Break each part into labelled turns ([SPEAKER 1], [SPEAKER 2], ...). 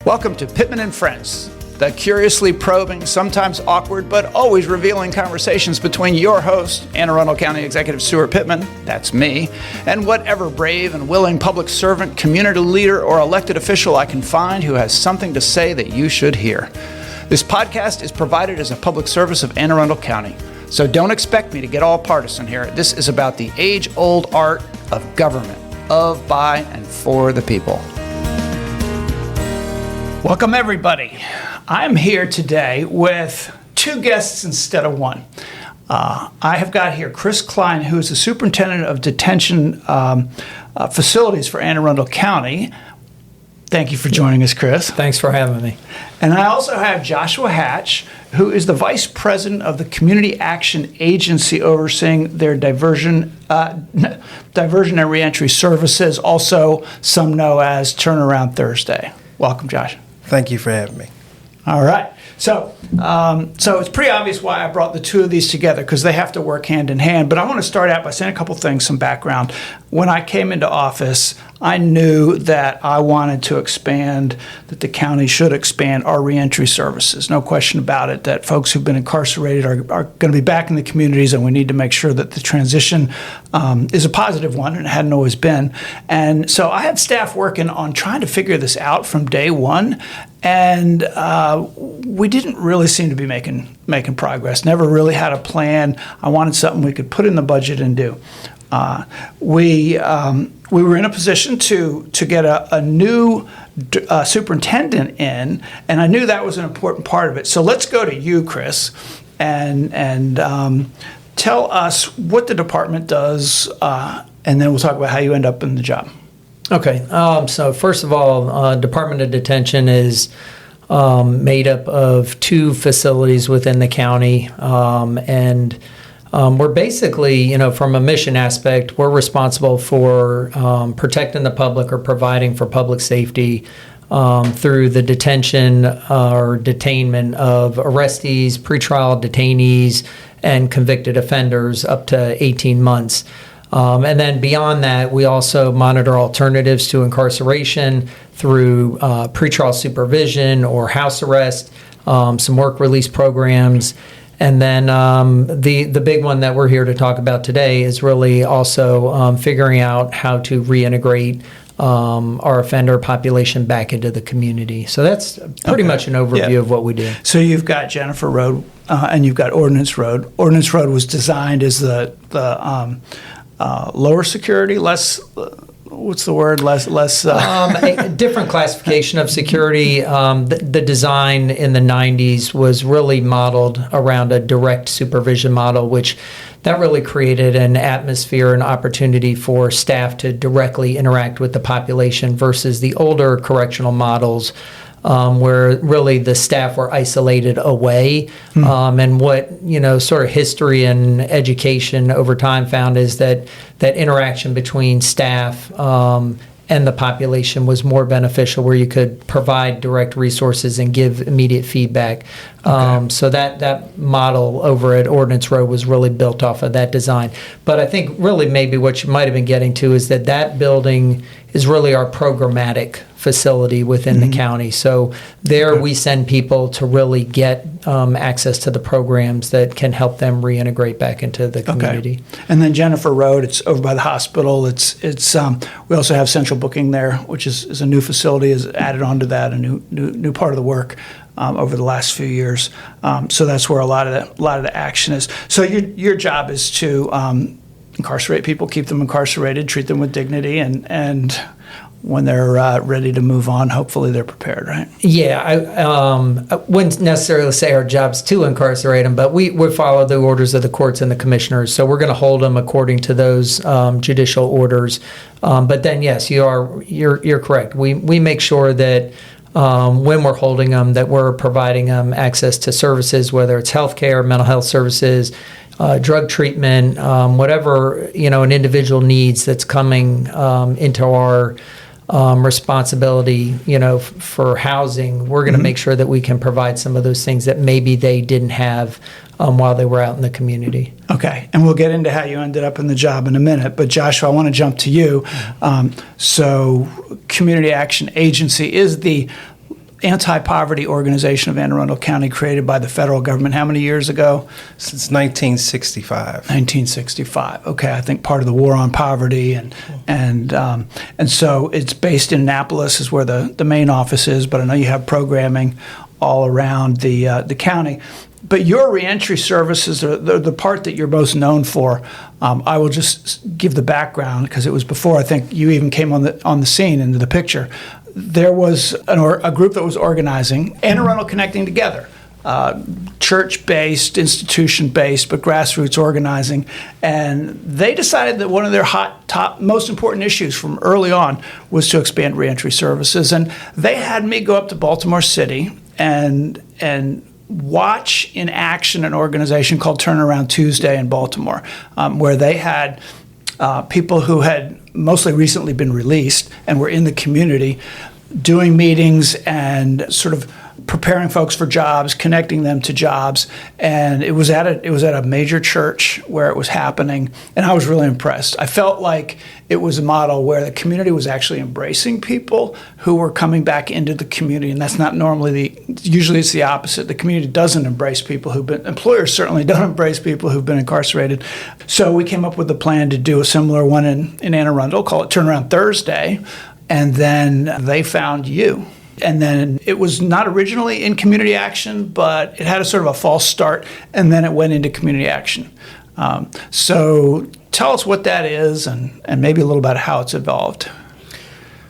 [SPEAKER 1] Welcome to Pittman and Friends, the curiously probing, sometimes awkward, but always revealing conversations between your host, Arundel County Executive Stuart Pittman, that's me, and whatever brave and willing public servant, community leader, or elected official I can find who has something to say that you should hear. This podcast is provided as a public service of Anne Arundel County, so don't expect me to get all partisan here. This is about the age-old art of government, of, by, and for the people. Welcome, everybody. I'm here today with two guests instead of one. I have got here Chris Klein, who is the Superintendent of Detention Facilities for Anne Arundel County. Thank you for joining us, Chris.
[SPEAKER 2] Thanks for having me.
[SPEAKER 1] And I also have Joshua Hatch, who is the Vice President of the Community Action Agency overseeing their diversion and reentry services, also some know as Turnaround Thursday. Welcome, Josh.
[SPEAKER 3] Thank you for having me.
[SPEAKER 1] All right. So it's pretty obvious why I brought the two of these together, because they have to work hand in hand. But I want to start out by saying a couple things, some background. When I came into office, I knew that I wanted to expand, that the county should expand our reentry services. No question about it, that folks who've been incarcerated are going to be back in the communities, and we need to make sure that the transition is a positive one, and it hadn't always been. And so I had staff working on trying to figure this out from day one, and we didn't really seem to be making progress. Never really had a plan. I wanted something we could put in the budget and do. We were in a position to get a new superintendent in, and I knew that was an important part of it. So let's go to you, Chris, and tell us what the department does, and then we'll talk about how you end up in the job.
[SPEAKER 2] Okay. So first of all, Department of Detention is made up of two facilities within the county, and we're basically, from a mission aspect, we're responsible for protecting the public or providing for public safety through the detention or detainment of arrestees, pretrial detainees, and convicted offenders up to 18 months. And then beyond that, we also monitor alternatives to incarceration through pretrial supervision or house arrest, some work release programs. And then the big one that we're here to talk about today is really also figuring out how to reintegrate our offender population back into the community. So that's pretty much an overview of what we do.
[SPEAKER 1] So you've got Jennifer Road and you've got Ordinance Road. Ordinance Road was designed as the lower security, less. What's the word? Less.
[SPEAKER 2] A different classification of security. The design in the 90s was really modeled around a direct supervision model, which that really created an atmosphere and opportunity for staff to directly interact with the population versus the older correctional models, where really the staff were isolated away. And what, sort of history and education over time found is that interaction between staff and the population was more beneficial, where you could provide direct resources and give immediate feedback. So that model over at Ordinance Road was really built off of that design. But I think really maybe what you might have been getting to is that building is really our programmatic facility within the county. So there we send people to really get access to the programs that can help them reintegrate back into the community.
[SPEAKER 1] And then Jennifer Road, it's over by the hospital. It's we also have central booking there, which is a new facility, is added onto that, a new part of the work over the last few years. So that's where a lot of the action is. So your job is to incarcerate people, keep them incarcerated, treat them with dignity, and when they're ready to move on, hopefully they're prepared, right?
[SPEAKER 2] Yeah, I wouldn't necessarily say our job's to incarcerate them, but we follow the orders of the courts and the commissioners, so we're going to hold them according to those judicial orders. But then, yes, you're correct. We make sure that when we're holding them, that we're providing them access to services, whether it's healthcare, mental health services, drug treatment, whatever an individual needs that's coming into our responsibility, for housing. We're going to make sure that we can provide some of those things that maybe they didn't have while they were out in the community.
[SPEAKER 1] Okay, and we'll get into how you ended up in the job in a minute, but Joshua, I want to jump to you. So Community Action Agency is the anti-poverty organization of Anne Arundel County, created by the federal government how many years ago?
[SPEAKER 3] Since 1965.
[SPEAKER 1] 1965. Okay, I think part of the war on poverty, and so it's based in Annapolis, is where the main office is. But I know you have programming all around the county. But your reentry services are the part that you're most known for. I will just give the background because it was before I think you even came on the scene into the picture. There was a group that was organizing Anne Arundel Connecting Together, church-based, institution-based, but grassroots organizing, and they decided that one of their most important issues from early on was to expand reentry services, and they had me go up to Baltimore City and watch in action an organization called Turnaround Tuesday in Baltimore, where they had people who had mostly recently been released and were in the community doing meetings and sort of preparing folks for jobs, connecting them to jobs. And it was at a major church where it was happening, and I was really impressed. I felt like it was a model where the community was actually embracing people who were coming back into the community, and that's not normally usually it's the opposite. The community doesn't embrace people employers certainly don't embrace people who've been incarcerated. So we came up with a plan to do a similar one in Anne Arundel, call it Turnaround Thursday, and then they found you. And then it was not originally in community action, but it had a sort of a false start, and then it went into community action. So tell us what that is and maybe a little about how it's evolved.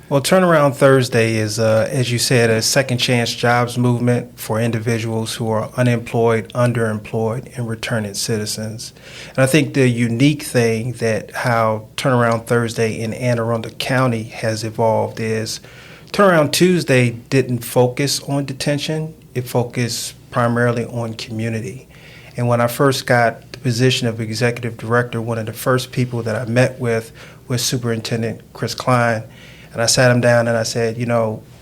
[SPEAKER 3] Well, Turnaround Thursday is, as you said, a second chance jobs movement for individuals who are unemployed, underemployed, and returning citizens. And I think the unique thing that how Turnaround Thursday in Anne Arundel County has evolved is Turnaround Tuesday didn't focus on detention. It focused primarily on community. And when I first got the position of executive director, one of the first people that I met with was Superintendent Klein. And I sat him down and I said,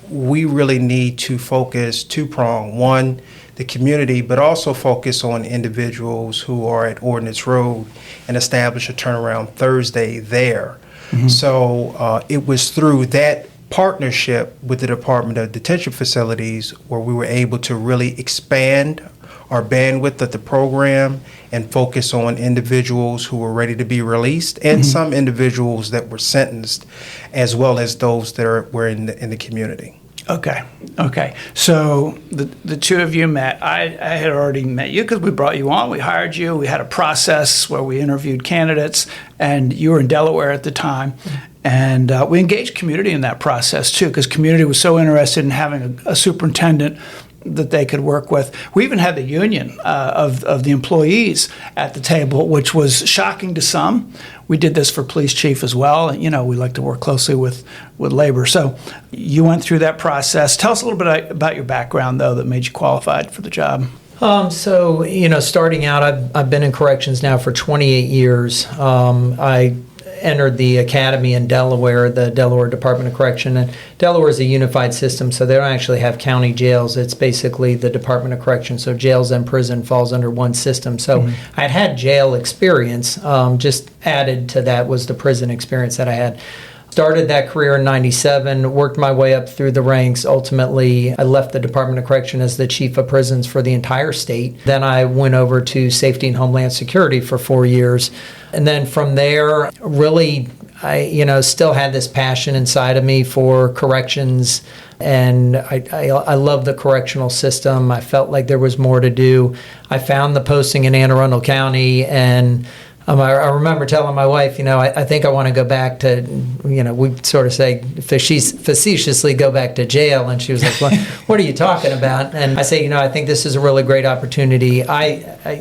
[SPEAKER 3] we really need to focus two-pronged. One, the community, but also focus on individuals who are at Ordinance Road and establish a Turnaround Thursday there. Mm-hmm. So it was through that partnership with the Department of Detention Facilities where we were able to really expand our bandwidth of the program and focus on individuals who were ready to be released and some individuals that were sentenced, as well as those that were in the community. Okay. So the two of you met. I had already met you because we brought you on. We hired you. We had a process where we interviewed candidates, and you were in Delaware at the time. And we engaged community in that process, too, because community was so interested in having a superintendent that they could work with. We even had the union of the employees at the table, which was shocking to some. We did this for police chief as well. We like to work closely with labor. So you went through that process. Tell us a little bit about your background, though, that made you qualified for the job.
[SPEAKER 2] Starting out, I've been in corrections now for 28 years. I entered the academy in Delaware, the Delaware Department of Correction. And Delaware is a unified system, so they don't actually have county jails. It's basically the Department of Correction. So jails and prison falls under one system. So I'd had jail experience. Just added to that was the prison experience that I had. Started that career in 97, worked my way up through the ranks. Ultimately, I left the Department of Correction as the chief of prisons for the entire state. Then I went over to Safety and Homeland Security for 4 years. And then from there, really, I still had this passion inside of me for corrections. And I love the correctional system. I felt like there was more to do. I found the posting in Anne Arundel County, and I remember telling my wife, I think I want to go back to, we sort of say facetiously go back to jail. And she was like, what are you talking about? And I say, I think this is a really great opportunity. I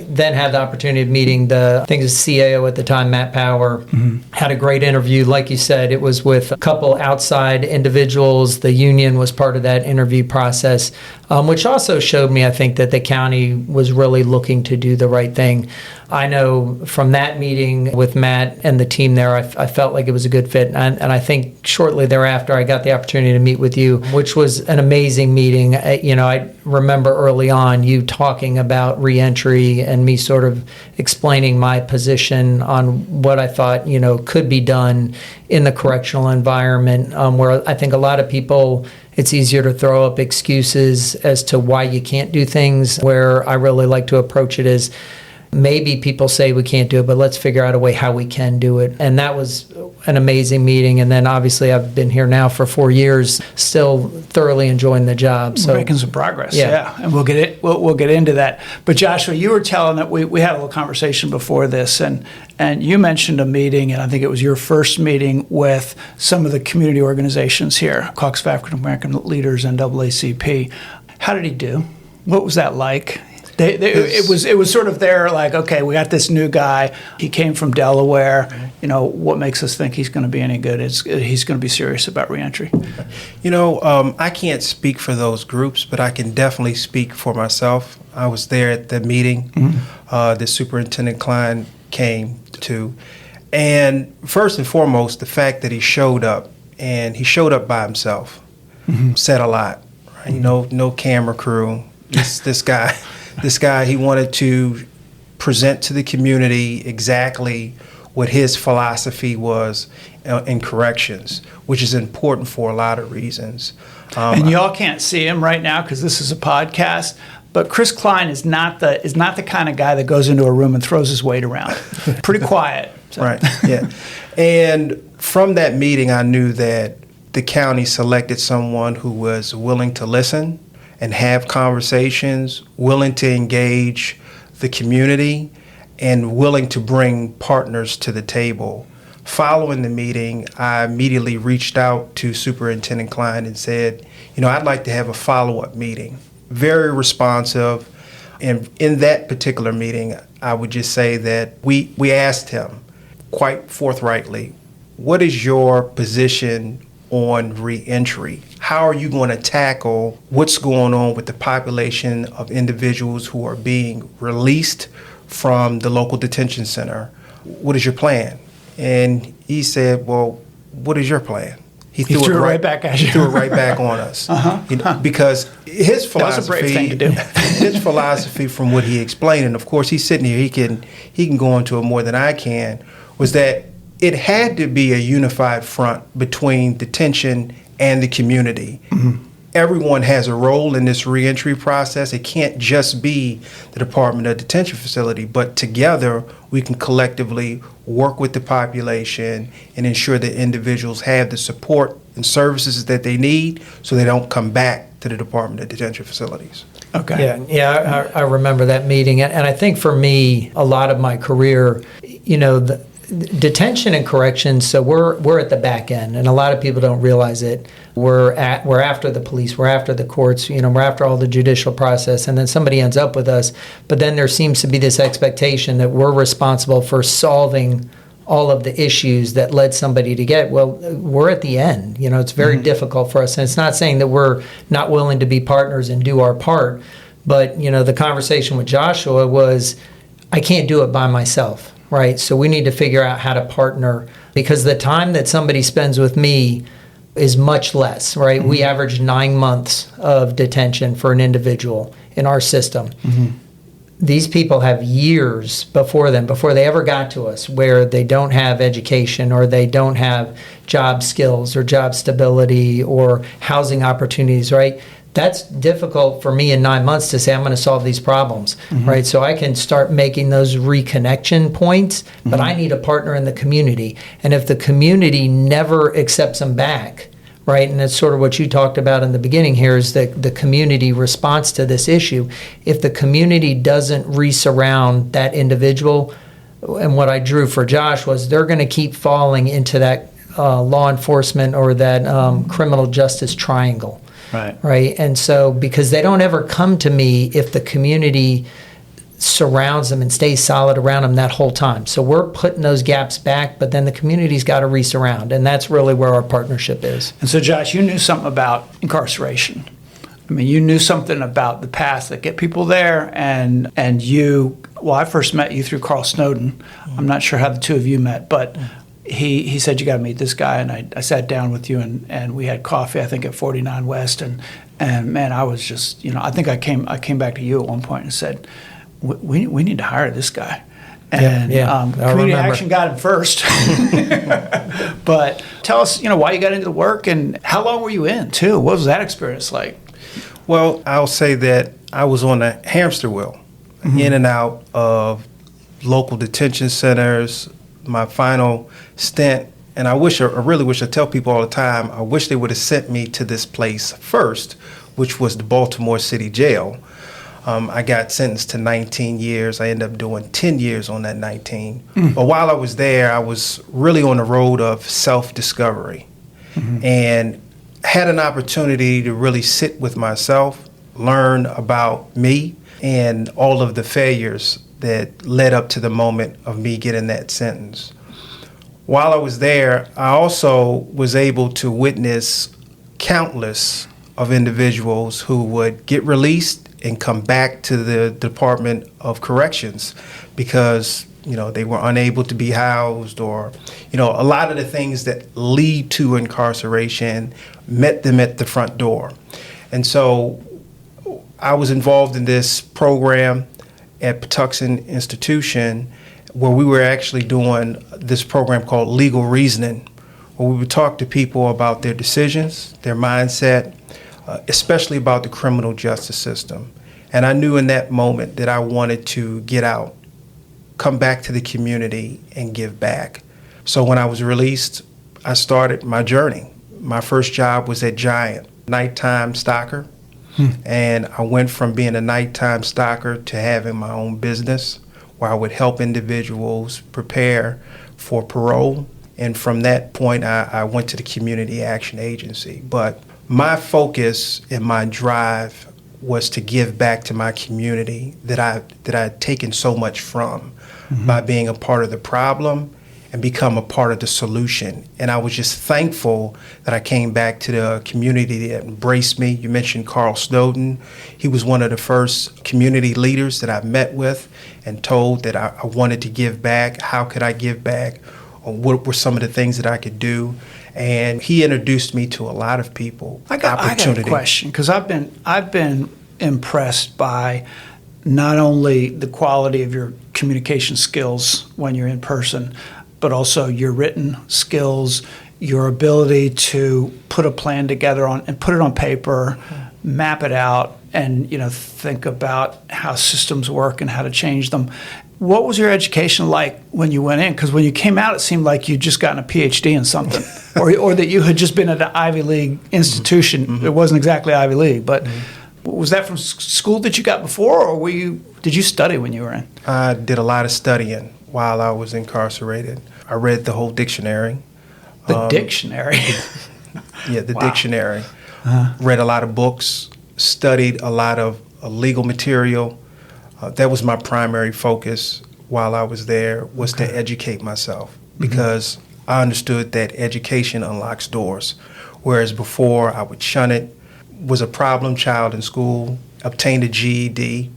[SPEAKER 2] then had the opportunity of meeting the CAO at the time, Matt Power. Had a great interview. Like you said, it was with a couple outside individuals. The union was part of that interview process, which also showed me, I think, that the county was really looking to do the right thing. I know from that meeting with Matt and the team there, I felt like it was a good fit. And I think shortly thereafter, I got the opportunity to meet with you, which was an amazing meeting. I remember early on you talking about reentry and me sort of explaining my position on what I thought, could be done in the correctional environment, where I think a lot of people It's easier to throw up excuses as to why you can't do things, where I really like to approach it as, maybe people say we can't do it, but let's figure out a way how we can do it. And that was an amazing meeting. And then obviously I've been here now for 4 years, still thoroughly enjoying the job. So
[SPEAKER 1] we're making some progress.
[SPEAKER 2] Yeah.
[SPEAKER 1] And we'll get it. We'll get into that. But Joshua, you were telling that we had a little conversation before this, and you mentioned a meeting, and I think it was your first meeting with some of the community organizations here, Caucus of African American Leaders, NAACP. How did he do? What was that like? It was sort of there, like, okay, we got this new guy. He came from Delaware. What makes us think he's going to be any good? He's going to be serious about reentry.
[SPEAKER 3] I can't speak for those groups, but I can definitely speak for myself. I was there at the meeting the Superintendent Klein came to. And first and foremost, the fact that he showed up, and he showed up by himself, said a lot. Right? No camera crew. This guy. This guy, he wanted to present to the community exactly what his philosophy was in corrections, which is important for a lot of reasons.
[SPEAKER 1] And y'all can't see him right now because this is a podcast, but Chris Klein is not the kind of guy that goes into a room and throws his weight around. Pretty quiet. So.
[SPEAKER 3] Right, yeah. And from that meeting, I knew that the county selected someone who was willing to listen and have conversations, willing to engage the community, and willing to bring partners to the table. Following the meeting, I immediately reached out to Superintendent Klein and said, I'd like to have a follow-up meeting. Very responsive. And in that particular meeting, I would just say that we asked him quite forthrightly, what is your position on reentry? How are you going to tackle what's going on with the population of individuals who are being released from the local detention center? What is your plan? And he said, well, what is your plan? He threw it right back at you. Threw it right back on us. Because his philosophy,
[SPEAKER 1] that was a brave thing to do.
[SPEAKER 3] His philosophy, from what he explained, and of course he's sitting here, he can go into it more than I can, was that it had to be a unified front between detention and the community. Everyone has a role in this reentry process. It can't just be the Department of Detention Facility, but together we can collectively work with the population and ensure that individuals have the support and services that they need so they don't come back to the Department of Detention Facilities.
[SPEAKER 1] Okay.
[SPEAKER 2] Yeah, I remember that meeting. And I think for me, a lot of my career, the detention and corrections, so we're at the back end, and a lot of people don't realize it. We're after the police, we're after the courts, we're after all the judicial process, and then somebody ends up with us. But then there seems to be this expectation that we're responsible for solving all of the issues that led somebody to get. Well, we're at the end. It's very difficult for us, and it's not saying that we're not willing to be partners and do our part. But the conversation with Joshua was, I can't do it by myself. Right, so we need to figure out how to partner, because the time that somebody spends with me is much less, right? We average 9 months of detention for an individual in our system. These people have years before they ever got to us, where they don't have education, or they don't have job skills or job stability or housing opportunities, right? That's difficult for me in 9 months to say I'm going to solve these problems, right? So I can start making those reconnection points, but I need a partner in the community. And if the community never accepts them back, right, and that's sort of what you talked about in the beginning here, is the community response to this issue. If the community doesn't resurround that individual, and what I drew for Josh was, they're going to keep falling into that law enforcement or that criminal justice triangle. Right. And so, because they don't ever come to me if the community surrounds them and stays solid around them that whole time. So we're putting those gaps back, but then the community's got to resurround. And that's really where our partnership is.
[SPEAKER 1] And so, Josh, you knew something about incarceration. I mean, you knew something about the paths that get people there. And I first met you through Carl Snowden. I'm not sure how the two of you met, but he said, you got to meet this guy, and I sat down with you, and we had coffee, I think, at 49 West, and man, I was just, I think I came back to you at one point and said, we need to hire this guy. And
[SPEAKER 2] I
[SPEAKER 1] community
[SPEAKER 2] remember.
[SPEAKER 1] action got him first. But tell us, why you got into the work and how long were you in, too? What was that experience like?
[SPEAKER 3] Well, I'll say that I was on a hamster wheel, in and out of local detention centers. My final stint, and I really wish, I tell people all the time, I wish they would have sent me to this place first, which was the Baltimore City Jail. I got sentenced to 19 years. I ended up doing 10 years on that 19. But while I was there, I was really on the road of self-discovery and had an opportunity to really sit with myself, learn about me and all of the failures that led up to the moment of me getting that sentence. While I was there, I also was able to witness countless of individuals who would get released and come back to the Department of Corrections because, they were unable to be housed, or, a lot of the things that lead to incarceration met them at the front door. And so I was involved in this program at Patuxent Institution where we were actually doing this program called Legal Reasoning, where we would talk to people about their decisions, their mindset, especially about the criminal justice system. And I knew in that moment that I wanted to get out, come back to the community, and give back. So when I was released, I started my journey. My first job was at Giant, nighttime stalker. And I went from being a nighttime stalker to having my own business where I would help individuals prepare for parole. And from that point, I went to the Community Action Agency. But my focus and my drive was to give back to my community that I had taken so much from by being a part of the problem and become a part of the solution. And I was just thankful that I came back to the community that embraced me. You mentioned Carl Snowden. He was one of the first community leaders that I met with and told that I wanted to give back. How could I give back? Or what were some of the things that I could do? And he introduced me to a lot of people.
[SPEAKER 1] I got a question, because I've been impressed by not only the quality of your communication skills when you're in person, but also your written skills, your ability to put a plan together and put it on paper, map it out, and think about how systems work and how to change them. What was your education like when you went in? Because when you came out, it seemed like you'd just gotten a PhD in something, or that you had just been at an Ivy League institution. It wasn't exactly Ivy League, but was that from school that you got before, or did you study when you were in?
[SPEAKER 3] I did a lot of studying while I was incarcerated. I read the whole dictionary.
[SPEAKER 1] The dictionary?
[SPEAKER 3] Yeah, the
[SPEAKER 1] Wow.
[SPEAKER 3] dictionary. Read a lot of books, studied a lot of legal material. That was my primary focus while I was there, was to educate myself, because I understood that education unlocks doors, whereas before I would shun it, was a problem child in school, obtained a GED,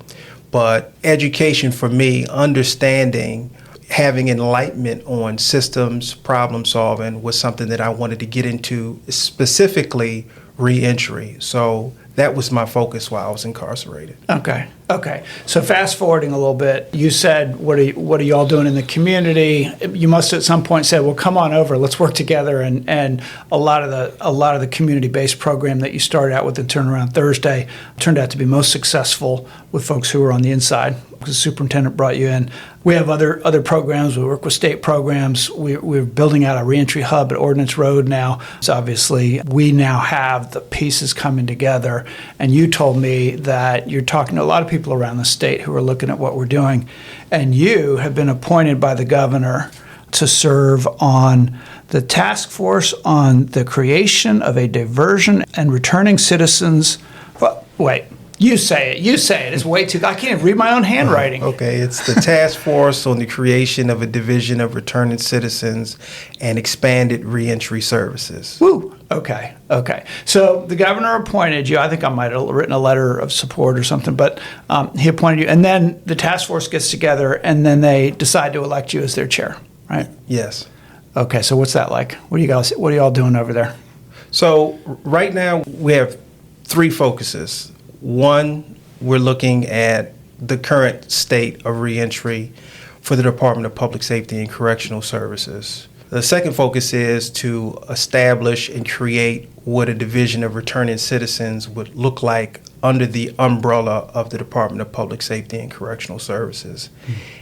[SPEAKER 3] but education for me, understanding, having enlightenment on systems, problem solving, was something that I wanted to get into, specifically reentry. So that was my focus while I was incarcerated.
[SPEAKER 1] Okay. So fast forwarding a little bit, you said, what are y'all doing in the community? You must at some point said, well, come on over, let's work together. And a lot of the community-based program that you started out with in Turnaround Thursday turned out to be most successful with folks who were on the inside, because the superintendent brought you in. We have other programs. We work with state programs. We're building out a Reentry Hub at Ordinance Road now. So obviously, we now have the pieces coming together. And you told me that you're talking to a lot of people around the state who are looking at what we're doing. And you have been appointed by the governor to serve on the task force on the creation of a diversion and returning citizens. Well, wait. You say it. It's way too. I can't even read my own handwriting.
[SPEAKER 3] Okay, it's the task force on the creation of a division of returning citizens and expanded reentry services.
[SPEAKER 1] Woo. Okay. So the governor appointed you. I think I might have written a letter of support or something, but he appointed you. And then the task force gets together, and then they decide to elect you as their chair, right?
[SPEAKER 3] Yes.
[SPEAKER 1] Okay. So what's that like? What are y'all doing over there?
[SPEAKER 3] So right now we have three focuses. One, we're looking at the current state of reentry, for the Department of Public Safety and Correctional Services. The second focus is to establish and create what a division of returning citizens would look like under the umbrella of the Department of Public Safety and Correctional Services.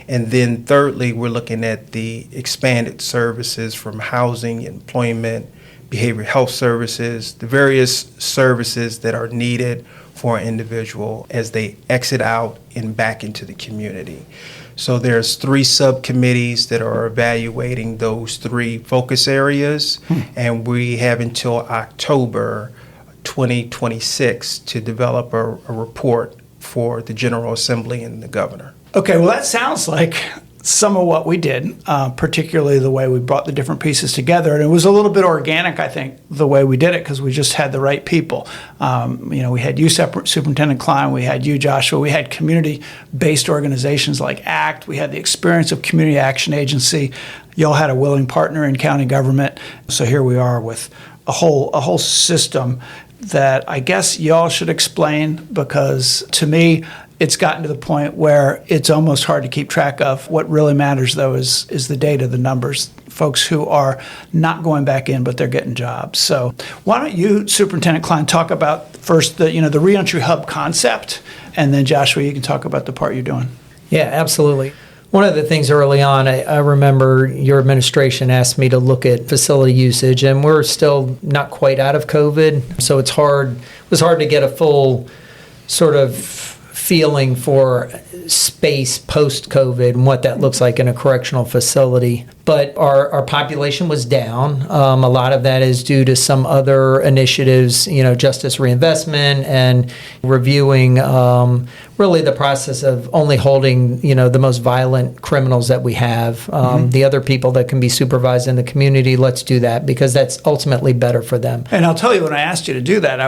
[SPEAKER 3] And then thirdly, we're looking at the expanded services from housing, employment, behavioral health services, the various services that are needed for an individual as they exit out and back into the community. So there's 3 subcommittees that are evaluating those 3 focus areas, and we have until October 2026 to develop a report for the General Assembly and the governor.
[SPEAKER 1] Okay, well, that sounds like some of what we did, particularly the way we brought the different pieces together. And it was a little bit organic, I think, the way we did it, because we just had the right people. We had you, Superintendent Klein, we had you, Joshua, we had community-based organizations like ACT, we had the experience of Community Action Agency. Y'all had a willing partner in county government. So here we are with a whole system that I guess y'all should explain, because to me, it's gotten to the point where it's almost hard to keep track of. What really matters, though, is the data, the numbers, folks who are not going back in, but they're getting jobs. So why don't you, Superintendent Klein, talk about first the Reentry Hub concept, and then Joshua, you can talk about the part you're doing.
[SPEAKER 2] Yeah, absolutely. One of the things early on, I remember your administration asked me to look at facility usage, and we're still not quite out of COVID, so it was hard to get a full sort of feeling for space post-COVID and what that looks like in a correctional facility. But our population was down. A lot of that is due to some other initiatives, justice reinvestment and reviewing really the process of only holding, the most violent criminals that we have. The other people that can be supervised in the community, let's do that, because that's ultimately better for them.
[SPEAKER 1] And I'll tell you, when I asked you to do that,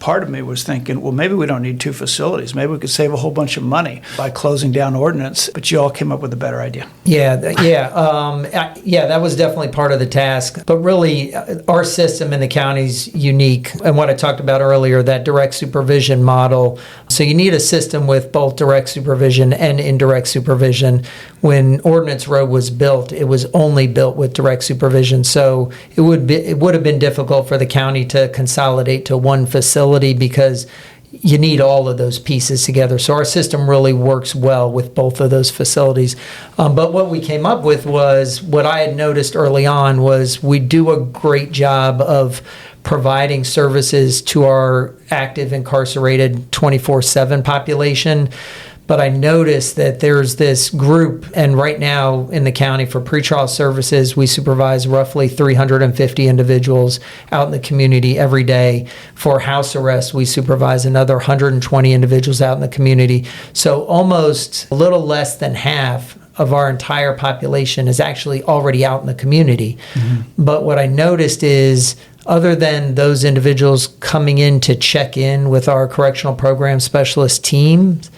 [SPEAKER 1] part of me was thinking, well, maybe we don't need 2 facilities. Maybe we could save a whole bunch of money by closing down Ordinance. But you all came up with a better idea.
[SPEAKER 2] Yeah, that was definitely part of the task. But really, our system in the county is unique. And what I talked about earlier, that direct supervision model. So you need a system with both direct supervision and indirect supervision. When Ordinance Road was built, it was only built with direct supervision. So it would have been difficult for the county to consolidate to one facility, because you need all of those pieces together. So our system really works well with both of those facilities. But what we came up with was, what I had noticed early on was, we do a great job of providing services to our active incarcerated 24/7 population. But I noticed that there's this group, and right now in the county for pretrial services, we supervise roughly 350 individuals out in the community every day. For house arrest, we supervise another 120 individuals out in the community. So almost a little less than half of our entire population is actually already out in the community. But what I noticed is, other than those individuals coming in to check in with our correctional program specialist teams,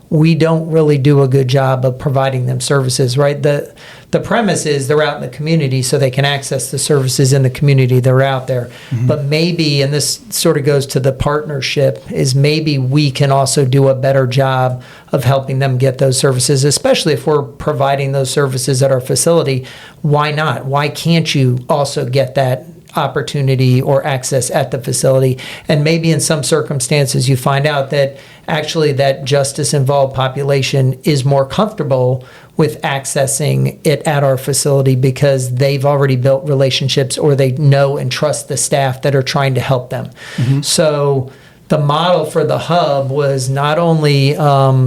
[SPEAKER 2] we don't really do a good job of providing them services, right? The premise is they're out in the community so they can access the services in the community that are out there. But maybe, and this sort of goes to the partnership, is maybe we can also do a better job of helping them get those services, especially if we're providing those services at our facility. Why not? Why can't you also get that opportunity or access at the facility? And maybe in some circumstances you find out that actually that justice-involved population is more comfortable with accessing it at our facility because they've already built relationships, or they know and trust the staff that are trying to help them. So the model for the hub was not only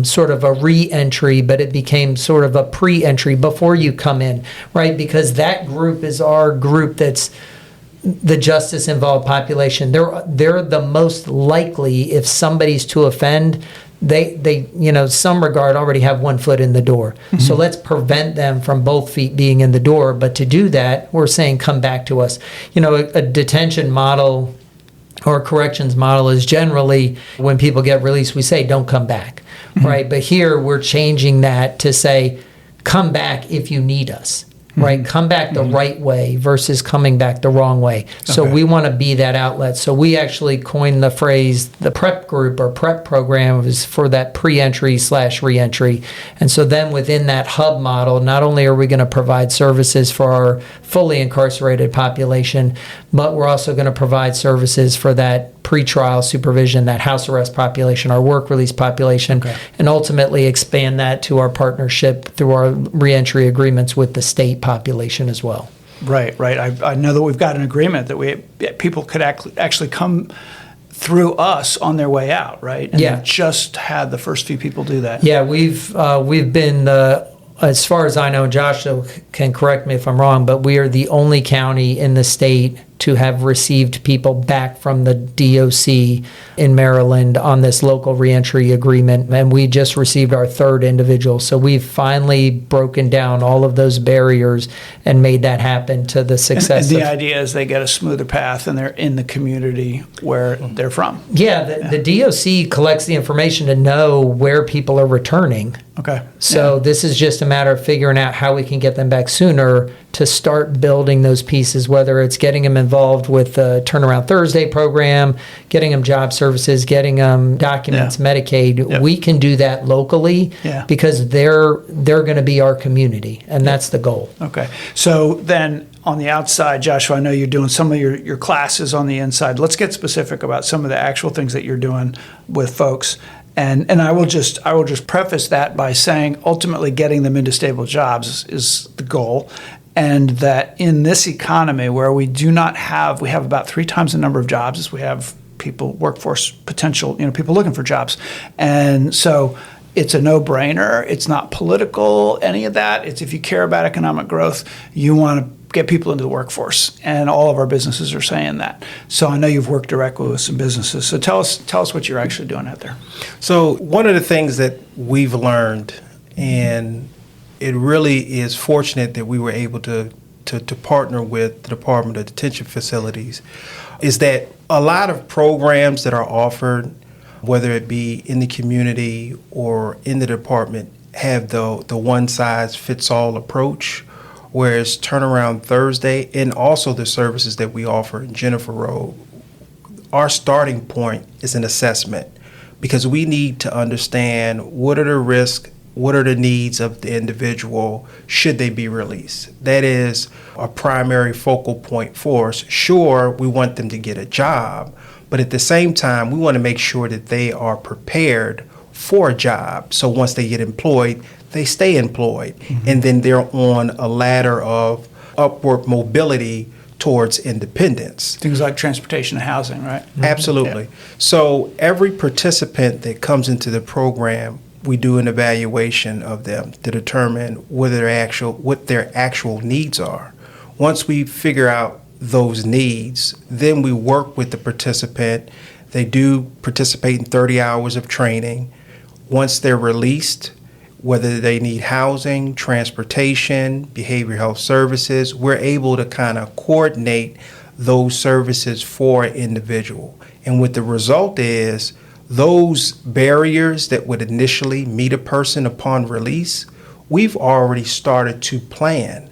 [SPEAKER 2] sort of a re-entry, but it became sort of a pre-entry before you come in, right? Because that group is our group that's the justice-involved population. They're the most likely, if somebody's to offend, they some regard already have one foot in the door. So let's prevent them from both feet being in the door. But to do that, we're saying come back to us. A detention model or a corrections model is generally, when people get released, we say don't come back, right? But here we're changing that to say come back if you need us. right? Come back the right way versus coming back the wrong way. So
[SPEAKER 1] Okay.
[SPEAKER 2] we want to be that outlet. So we actually coined the phrase, the PrEP group or PrEP program is for that pre-entry/reentry. And so then within that hub model, not only are we going to provide services for our fully incarcerated population, but we're also going to provide services for that pretrial supervision, that house arrest population, our work release population, and ultimately expand that to our partnership through our reentry agreements with the state population as well.
[SPEAKER 1] Right. I know that we've got an agreement that people could actually come through us on their way out, right? And
[SPEAKER 2] Yeah.
[SPEAKER 1] we've just had the first few people do that.
[SPEAKER 2] Yeah, we've been as far as I know, Josh can correct me if I'm wrong, but we are the only county in the state to have received people back from the DOC in Maryland on this local reentry agreement, and we just received our third individual. So we've finally broken down all of those barriers and made that happen to the success.
[SPEAKER 1] And the idea is they get a smoother path and they're in the community where they're from.
[SPEAKER 2] Yeah, the DOC collects the information to know where people are returning.
[SPEAKER 1] Okay.
[SPEAKER 2] So this is just a matter of figuring out how we can get them back sooner to start building those pieces, whether it's getting them involved with the Turnaround Thursday program, getting them job services, getting them documents, Medicaid.
[SPEAKER 1] Yep.
[SPEAKER 2] We can do that locally because they're going to be our community, and that's the goal.
[SPEAKER 1] Okay. So then on the outside, Joshua, I know you're doing some of your classes on the inside. Let's get specific about some of the actual things that you're doing with folks. And I will just preface that by saying ultimately getting them into stable jobs is the goal. And that in this economy where we have about 3 times the number of jobs as we have people, workforce potential, people looking for jobs. And so it's a no-brainer. It's not political, any of that. It's if you care about economic growth, you want to get people into the workforce. And all of our businesses are saying that. So I know you've worked directly with some businesses. So tell us what you're actually doing out there.
[SPEAKER 3] So one of the things that we've learned, and it really is fortunate that we were able to partner with the Department of Detention Facilities, is that a lot of programs that are offered, whether it be in the community or in the department, have the one-size-fits-all approach, whereas Turnaround Thursday and also the services that we offer in Jennifer Road, our starting point is an assessment because we need to understand what are the risks, what are the needs of the individual should they be released. That is a primary focal point for us. Sure, we want them to get a job, but at the same time, we want to make sure that they are prepared for a job. So once they get employed, they stay employed, and then they're on a ladder of upward mobility towards independence.
[SPEAKER 1] Things like transportation and housing, right?
[SPEAKER 3] Absolutely. Yeah. So every participant that comes into the program, we do an evaluation of them to determine what their actual needs are. Once we figure out those needs, then we work with the participant. They do participate in 30 hours of training. Once they're released, whether they need housing, transportation, behavioral health services, we're able to kind of coordinate those services for an individual. And what the result is, those barriers that would initially meet a person upon release, we've already started to plan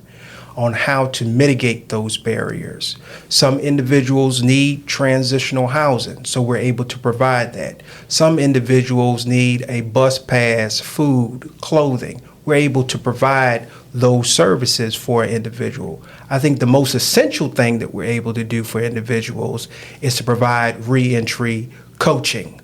[SPEAKER 3] on how to mitigate those barriers. Some individuals need transitional housing, so we're able to provide that. Some individuals need a bus pass, food, clothing. We're able to provide those services for an individual. I think the most essential thing that we're able to do for individuals is to provide reentry coaching.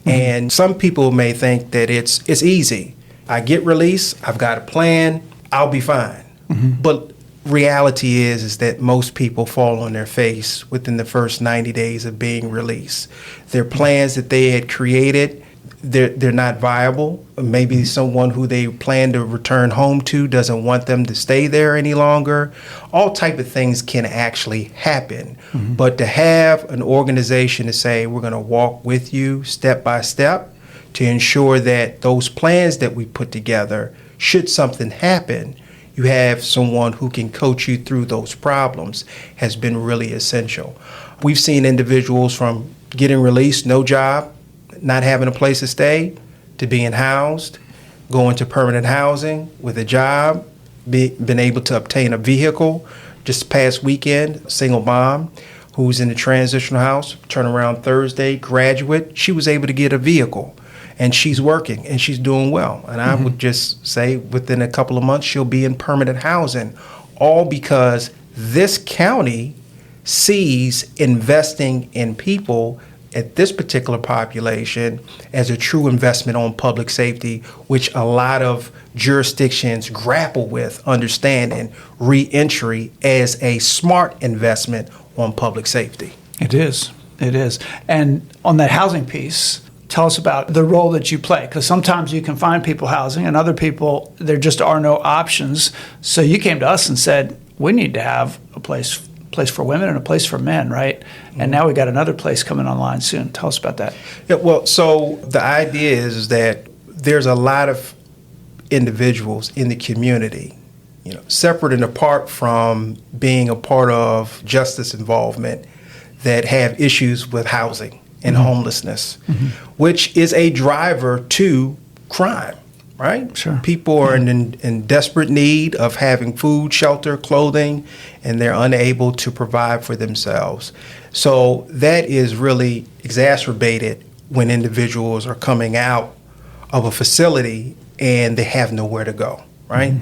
[SPEAKER 3] And some people may think that it's easy. I get released, I've got a plan, I'll be fine. But reality is that most people fall on their face within the first 90 days of being released. Their plans that they had created, they're not viable. Maybe someone who they plan to return home to doesn't want them to stay there any longer. All type of things can actually happen. But to have an organization to say, we're going to walk with you step by step to ensure that those plans that we put together, should something happen, you have someone who can coach you through those problems, has been really essential. We've seen individuals from getting released, no job, not having a place to stay, to being housed, going to permanent housing with a job, been able to obtain a vehicle. Just past weekend, a single mom who's in the transitional house, turn around Thursday, graduate, she was able to get a vehicle. And she's working and she's doing well. And I would just say within a couple of months, she'll be in permanent housing, all because this county sees investing in people at this particular population as a true investment on public safety, which a lot of jurisdictions grapple with understanding reentry as a smart investment on public safety.
[SPEAKER 1] It is. It is. And on that housing piece, tell us about the role that you play, because sometimes you can find people housing and other people, there just are no options. So you came to us and said, we need to have a place for women and a place for men, right? And now we got another place coming online soon. Tell us about that.
[SPEAKER 3] Yeah, well, so the idea is that there's a lot of individuals in the community, separate and apart from being a part of justice involvement, that have issues with housing and homelessness, which is a driver to crime, right?
[SPEAKER 1] Sure.
[SPEAKER 3] People are in desperate need of having food, shelter, clothing, and they're unable to provide for themselves. So that is really exacerbated when individuals are coming out of a facility and they have nowhere to go, right?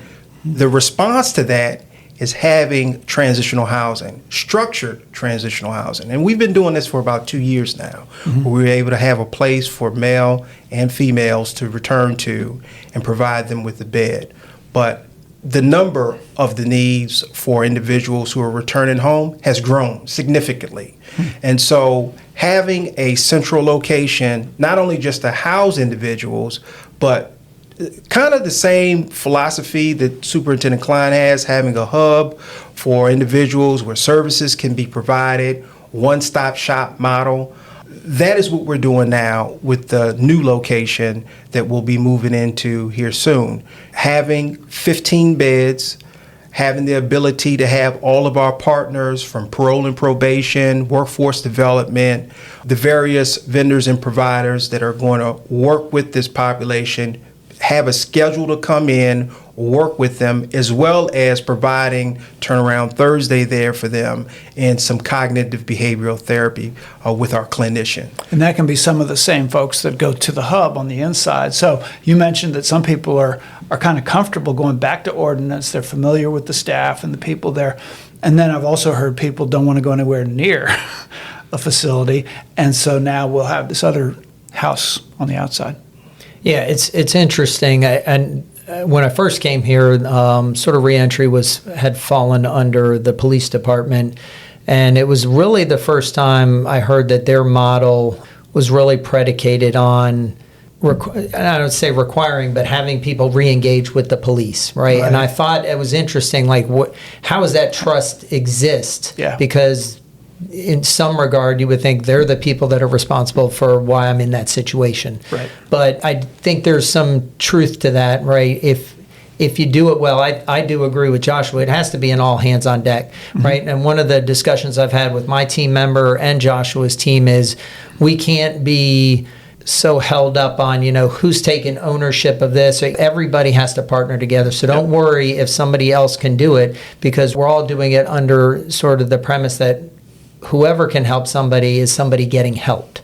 [SPEAKER 3] The response to that is having transitional housing, structured transitional housing. And we've been doing this for about 2 years now, where we're able to have a place for male and females to return to and provide them with a bed. But the number of the needs for individuals who are returning home has grown significantly. And so having a central location, not only just to house individuals, but kind of the same philosophy that Superintendent Klein has, having a hub for individuals where services can be provided, one-stop shop model. That is what we're doing now with the new location that we'll be moving into here soon. Having 15 beds, having the ability to have all of our partners from parole and probation, workforce development, the various vendors and providers that are going to work with this population, have a schedule to come in, work with them, as well as providing turnaround Thursday there for them and some cognitive behavioral therapy with our clinician.
[SPEAKER 1] And that can be some of the same folks that go to the hub on the inside. So you mentioned that some people are kind of comfortable going back to Ordinance. They're familiar with the staff and the people there. And then I've also heard people don't want to go anywhere near a facility. And so now we'll have this other house on the outside.
[SPEAKER 2] Yeah, it's interesting. And when I first came here, sort of reentry had fallen under the police department, and it was really the first time I heard that their model was really predicated on, I don't say requiring, but having people re-engage with the police, right? And I thought it was interesting, like, how does that trust exist?
[SPEAKER 1] Yeah.
[SPEAKER 2] Because in some regard, you would think they're the people that are responsible for why I'm in that situation.
[SPEAKER 1] Right.
[SPEAKER 2] But I think there's some truth to that, right? If you do it well, I do agree with Joshua. It has to be an all hands on deck, right? And one of the discussions I've had with my team member and Joshua's team is we can't be so held up on, who's taking ownership of this. Everybody has to partner together. So don't worry if somebody else can do it, because we're all doing it under sort of the premise that whoever can help somebody is somebody getting helped,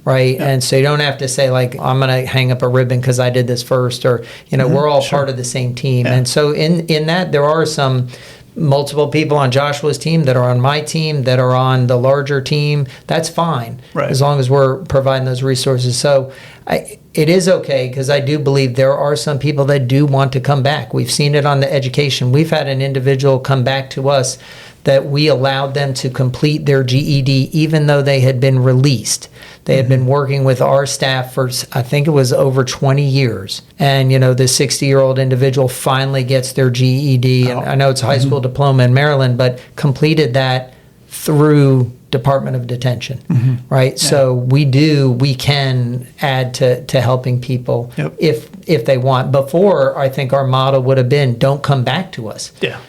[SPEAKER 2] right? Yep. And so you don't have to say, like, I'm going to hang up a ribbon because I did this first, or, we're all part of the same team. Yeah. And so in that, there are some multiple people on Joshua's team that are on my team, that are on the larger team. That's fine, as long as we're providing those resources. So it is okay, because I do believe there are some people that do want to come back. We've seen it on the education. We've had an individual come back to us that we allowed them to complete their GED even though they had been released. They had been working with our staff for, I think it was over 20 years. And, this 60-year-old individual finally gets their GED. And I know it's a high school diploma in Maryland, but completed that through Department of Detention, right? Yeah. So we can add to helping people if they want. Before, I think our model would have been, don't come back to us.
[SPEAKER 1] Yeah.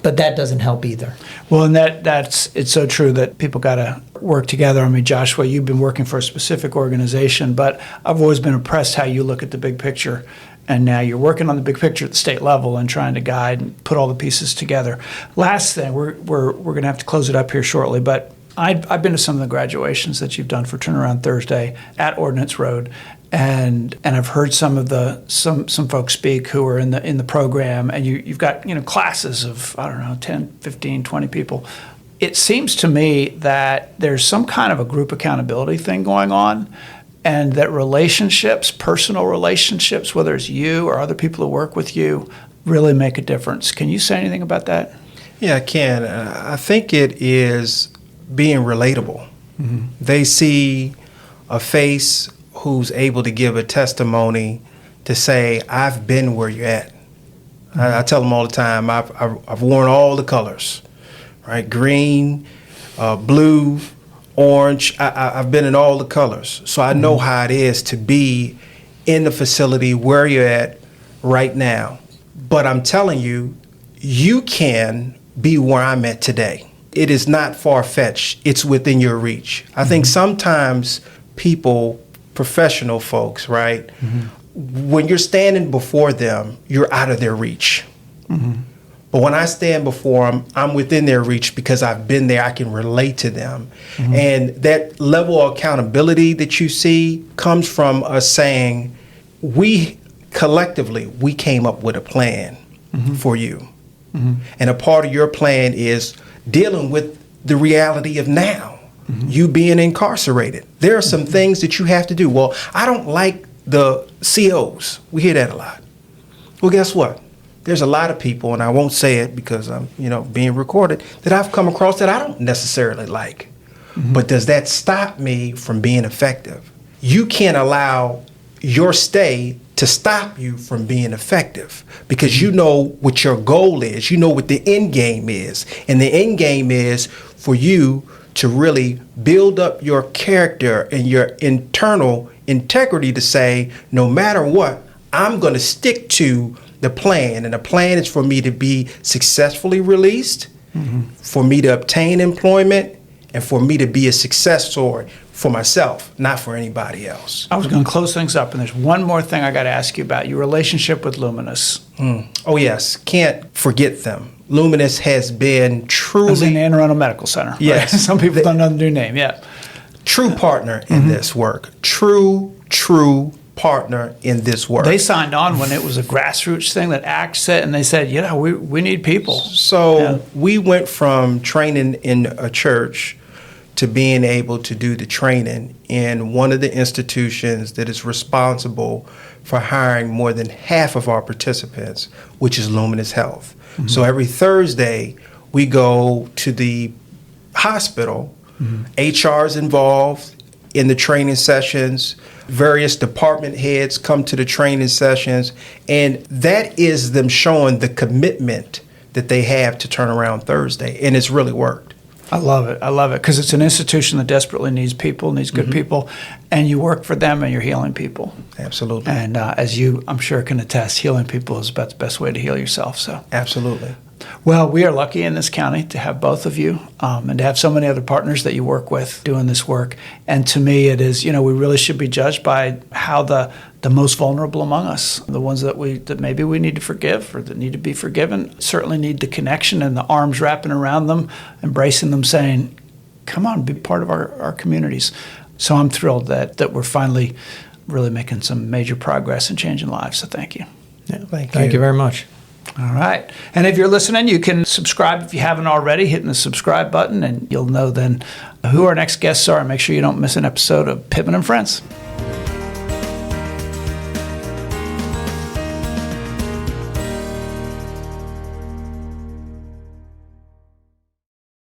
[SPEAKER 2] But that doesn't help either.
[SPEAKER 1] Well, and it's so true that people got to work together. I mean, Joshua, you've been working for a specific organization, but I've always been impressed how you look at the big picture and now you're working on the big picture at the state level and trying to guide and put all the pieces together. Last thing, we're going to have to close it up here shortly, but I've been to some of the graduations that you've done for Turnaround Thursday at Ordinance Road, and I've heard some folks speak who are in the program, and you've got classes of 10, 15, 20 people. It seems to me that there's some kind of a group accountability thing going on, and that relationships, personal relationships, whether it's you or other people who work with you, really make a difference. Can you say anything about that?
[SPEAKER 3] Yeah, I can. I think it is being relatable. Mm-hmm. They see a face who's able to give a testimony to say, I've been where you're at. Mm-hmm. I tell them all the time, I've worn all the colors, right? Green, blue, orange. I've been in all the colors. So I know how it is to be in the facility where you're at right now. But I'm telling you, you can be where I'm at today. It is not far-fetched. It's within your reach. I think sometimes people, professional folks, right, when you're standing before them, you're out of their reach. Mm-hmm. But when I stand before them, I'm within their reach because I've been there. I can relate to them. Mm-hmm. And that level of accountability that you see comes from us saying, we collectively, we came up with a plan for you. Mm-hmm. And a part of your plan is dealing with the reality of now, you being incarcerated. There are some things that you have to do. Well, I don't like the COs. We hear that a lot. Well, guess what? There's a lot of people, and I won't say it because I'm, being recorded, that I've come across that I don't necessarily like. Mm-hmm. But does that stop me from being effective? You can't allow your stay to stop you from being effective because you know what your goal is. You know what the end game is. And the end game is for you to really build up your character and your internal integrity to say, no matter what, I'm going to stick to the plan. And the plan is for me to be successfully released, for me to obtain employment, and for me to be a success story for myself, not for anybody else.
[SPEAKER 1] I was going to close things up, and there's one more thing I got to ask you about, your relationship with Luminous.
[SPEAKER 3] Oh, yes. Can't forget them. Luminous has been truly...
[SPEAKER 1] As in the Anne Arundel Medical Center.
[SPEAKER 3] Yes.
[SPEAKER 1] Right? Some people don't know the new name, yeah.
[SPEAKER 3] True partner in this work. True partner in this work.
[SPEAKER 1] They signed on when it was a grassroots thing that ACT said, and they said, we need people.
[SPEAKER 3] So we went from training in a church to being able to do the training in one of the institutions that is responsible for hiring more than half of our participants, which is Luminous Health. Mm-hmm. So every Thursday, we go to the hospital. HR is involved in the training sessions. Various department heads come to the training sessions, and that is them showing the commitment that they have to Turnaround Thursday, and it's really worked.
[SPEAKER 1] I love it, because it's an institution that desperately needs people, needs good people, and you work for them and you're healing people.
[SPEAKER 3] Absolutely.
[SPEAKER 1] And as you, I'm sure, can attest, healing people is about the best way to heal yourself. So
[SPEAKER 3] absolutely.
[SPEAKER 1] Well, we are lucky in this county to have both of you and to have so many other partners that you work with doing this work. And to me, it is, we really should be judged by how the most vulnerable among us, the ones that maybe we need to forgive or that need to be forgiven, certainly need the connection and the arms wrapping around them, embracing them, saying, come on, be part of our communities. So I'm thrilled that we're finally really making some major progress and changing lives. So thank you.
[SPEAKER 2] Yeah, thank you very much.
[SPEAKER 1] All right. And if you're listening, you can subscribe if you haven't already, hitting the subscribe button, and you'll know then who our next guests are, and make sure you don't miss an episode of Pittman and Friends.